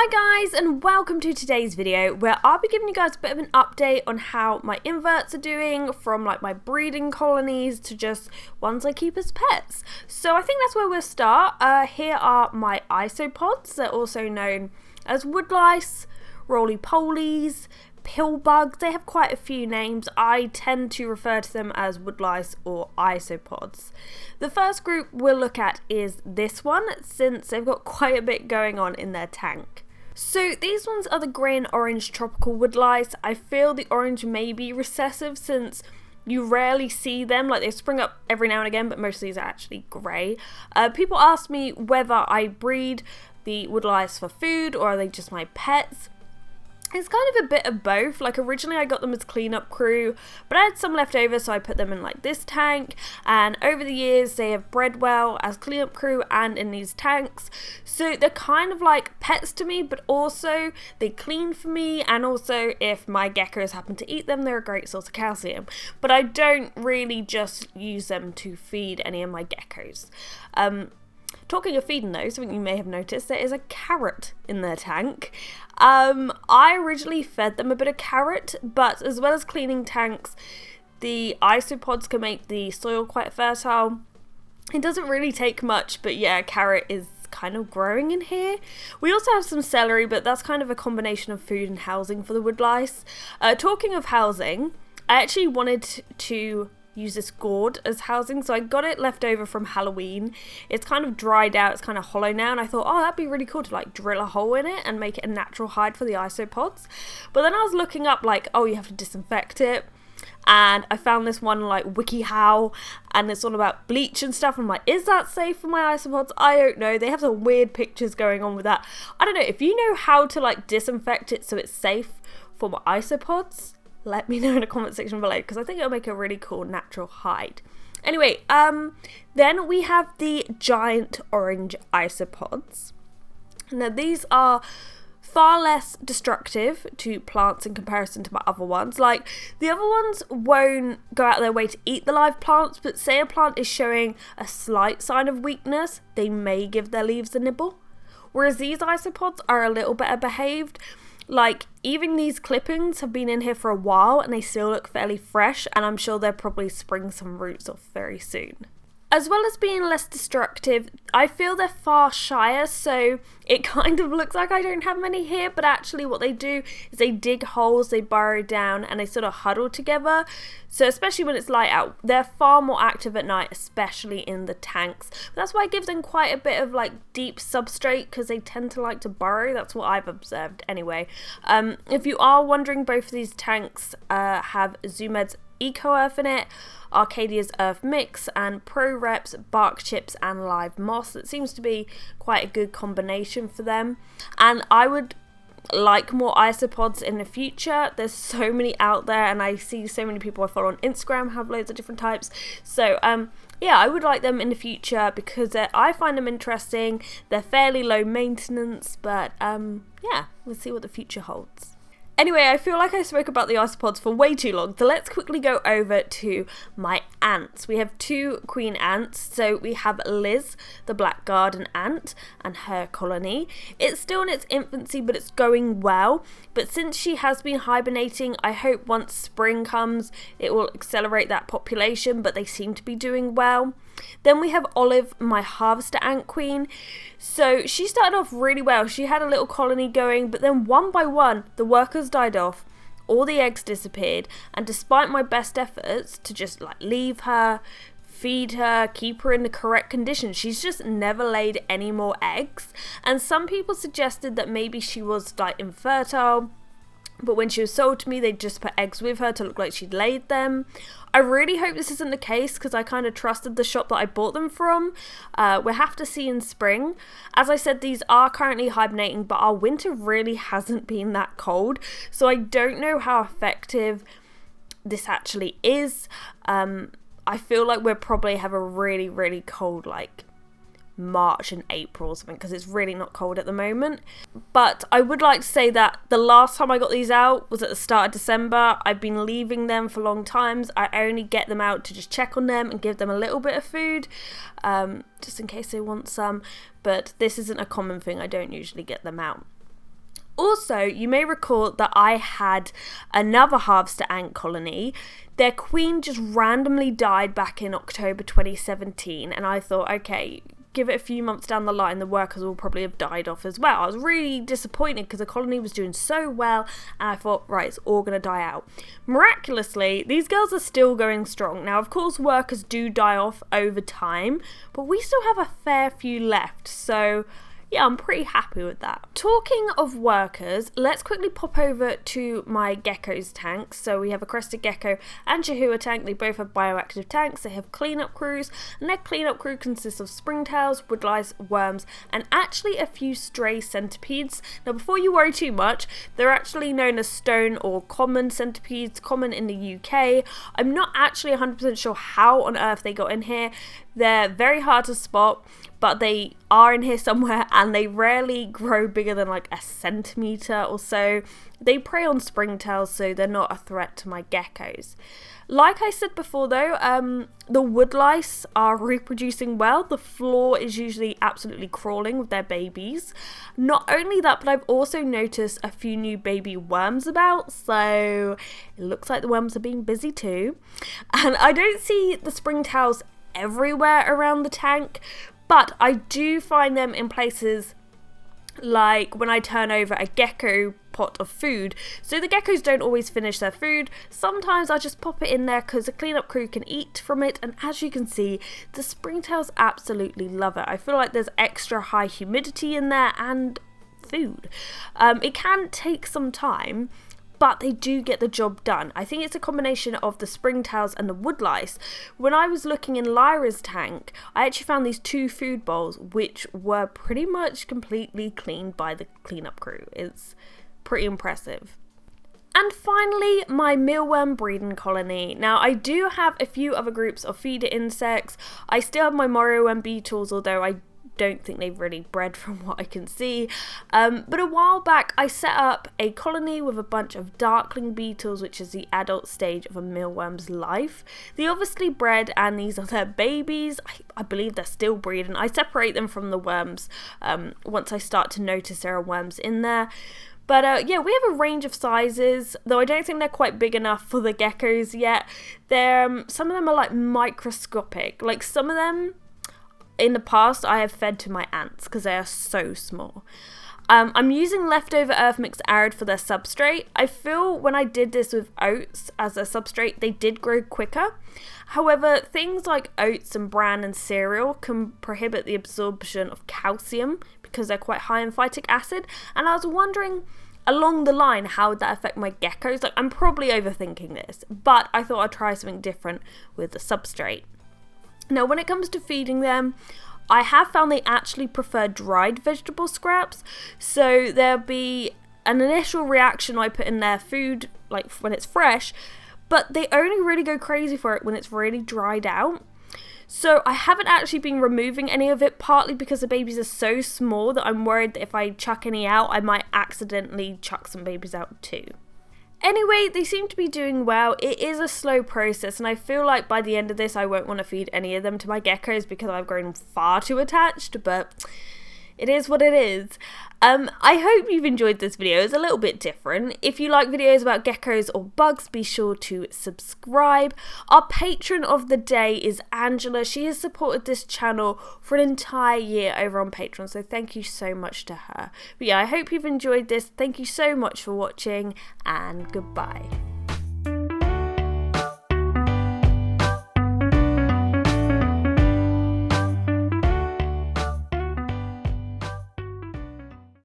Hi guys, and welcome to today's video where I'll be giving you guys a bit of an update on how my inverts are doing, from like my breeding colonies to just ones I keep as pets. So I think that's where we'll start. Here are my isopods. They're also known as woodlice, roly-polies, pill bugs. They have quite a few names. I tend to refer to them as woodlice or isopods. The first group we'll look at is this one, since they've got quite a bit going on in their tank. So these ones are the grey and orange tropical woodlice. I feel the orange may be recessive since you rarely see them. Like, they spring up every now and again, but most of these are actually grey. People ask me whether I breed the woodlice for food or are they just my pets. It's kind of a bit of both. Like, originally I got them as cleanup crew, but I had some left over, so I put them in like this tank, and over the years they have bred well as cleanup crew and in these tanks. So they're kind of like pets to me, but also they clean for me, and also if my geckos happen to eat them, they're a great source of calcium. But I don't really just use them to feed any of my geckos. Talking of feeding though, something you may have noticed, there is a carrot in their tank. I originally fed them a bit of carrot, but as well as cleaning tanks, the isopods can make the soil quite fertile. It doesn't really take much, but yeah, carrot is kind of growing in here. We also have some celery, but that's kind of a combination of food and housing for the woodlice. Talking of housing, I actually wanted to use this gourd as housing, so I got it left over from Halloween. It's kind of dried out, it's kind of hollow now, and I thought, oh, that'd be really cool to like drill a hole in it and make it a natural hide for the isopods. But then I was looking up like, oh, you have to disinfect it, and I found this one like WikiHow, and it's all about bleach and stuff. I'm like, is that safe for my isopods? I don't know. They have some weird pictures going on with that. I don't know. If you know how to like disinfect it so it's safe for my isopods, let me know in the comment section below, because I think it'll make a really cool natural hide. Anyway, then we have the giant orange isopods. Now these are far less destructive to plants in comparison to my other ones. Like, the other ones won't go out of their way to eat the live plants, but say a plant is showing a slight sign of weakness, they may give their leaves a nibble. Whereas these isopods are a little better behaved. Like, even these clippings have been in here for a while and they still look fairly fresh, and I'm sure they'll probably spring some roots off very soon. As well as being less destructive, I feel they're far shyer, so it kind of looks like I don't have many here, but actually what they do is they dig holes, they burrow down, and they sort of huddle together. So especially when it's light out, they're far more active at night, especially in the tanks. That's why I give them quite a bit of like deep substrate, because they tend to like to burrow. That's what I've observed anyway. If you are wondering, both of these tanks have Zoomed's Eco Earth in it, Arcadia's Earth Mix, and Pro Reps bark chips and live moss. It seems to be quite a good combination for them, and I would like more isopods in the future. There's so many out there, and I see so many people I follow on Instagram have loads of different types. So yeah, I would like them in the future because I find them interesting. They're fairly low maintenance, but yeah, we'll see what the future holds. Anyway, I feel like I spoke about the isopods for way too long, so let's quickly go over to my ants. We have two queen ants. So we have Liz, the black garden ant, and her colony. It's still in its infancy, but it's going well. But since she has been hibernating, I hope once spring comes, it will accelerate that population, but they seem to be doing well. Then we have Olive, my harvester ant queen. So she started off really well. She had a little colony going, but then one by one, the workers died off, all the eggs disappeared, and despite my best efforts to just like leave her, feed her, keep her in the correct conditions, she's just never laid any more eggs. And some people suggested that maybe she was like infertile, but when she was sold to me, they just put eggs with her to look like she'd laid them. I really hope this isn't the case, because I kind of trusted the shop that I bought them from. We'll have to see in spring. As I said, these are currently hibernating, but our winter really hasn't been that cold, so I don't know how effective this actually is. I feel like we'll probably have a really, really cold like March and April or something, because it's really not cold at the moment. But I would like to say that the last time I got these out was at the start of December. I've been leaving them for long times. I only get them out to just check on them and give them a little bit of food, just in case they want some, but this isn't a common thing. I don't usually get them out. Also, you may recall that I had another harvester ant colony. Their queen just randomly died back in October 2017, and I thought, okay, give it a few months down the line, the workers will probably have died off as well. I was really disappointed because the colony was doing so well, and I thought, right, it's all going to die out. Miraculously, these girls are still going strong. Now, of course, workers do die off over time, but we still have a fair few left, so yeah, I'm pretty happy with that. Talking of workers, let's quickly pop over to my Geckos tanks. So we have a crested gecko and Chihuahua tank. They both have bioactive tanks. They have cleanup crews, and their cleanup crew consists of springtails, woodlice, worms, and actually a few stray centipedes. Now, before you worry too much, they're actually known as stone or common centipedes, common in the UK. I'm not actually 100% sure how on earth they got in here. They're very hard to spot, but they are in here somewhere, and they rarely grow bigger than like a centimetre or so. They prey on springtails, so they're not a threat to my geckos. Like I said before though, the woodlice are reproducing well. The floor is usually absolutely crawling with their babies. Not only that, but I've also noticed a few new baby worms about, so it looks like the worms are being busy too. And I don't see the springtails everywhere around the tank, but I do find them in places like when I turn over a gecko pot of food. So the geckos don't always finish their food. Sometimes I just pop it in there because the cleanup crew can eat from it, and as you can see, the springtails absolutely love it. I feel like there's extra high humidity in there and food. It can take some time, but they do get the job done. I think it's a combination of the springtails and the woodlice. When I was looking in Lyra's tank, I actually found these 2 food bowls which were pretty much completely cleaned by the cleanup crew. It's pretty impressive. And finally, my mealworm breeding colony. Now, I do have a few other groups of feeder insects. I still have my morrowworm beetles, although I don't think they've really bred from what I can see, but a while back I set up a colony with a bunch of darkling beetles, which is the adult stage of a mealworm's life. They obviously bred, and these are their babies. I believe they're still breeding. I separate them from the worms once I start to notice there are worms in there. But yeah, we have a range of sizes, though I don't think they're quite big enough for the geckos yet. They're some of them are like microscopic. Like some of them in the past I have fed to my ants because they are so small. I'm using leftover earth mix arid for their substrate. I feel when I did this with oats as a substrate, they did grow quicker. However, things like oats and bran and cereal can prohibit the absorption of calcium because they're quite high in phytic acid. And I was wondering along the line, how would that affect my geckos? Like, I'm probably overthinking this, but I thought I'd try something different with the substrate. Now, when it comes to feeding them, I have found they actually prefer dried vegetable scraps. So there'll be an initial reaction when I put in their food, like when it's fresh, but they only really go crazy for it when it's really dried out. So I haven't actually been removing any of it, partly because the babies are so small that I'm worried that if I chuck any out, I might accidentally chuck some babies out too. Anyway, they seem to be doing well. It is a slow process, and I feel like by the end of this I won't want to feed any of them to my geckos because I've grown far too attached, but it is what it is. I hope you've enjoyed this video. It's a little bit different. If you like videos about geckos or bugs, be sure to subscribe. Our patron of the day is Angela. She has supported this channel for an entire year over on Patreon, so thank you so much to her. But yeah, I hope you've enjoyed this. Thank you so much for watching, and goodbye.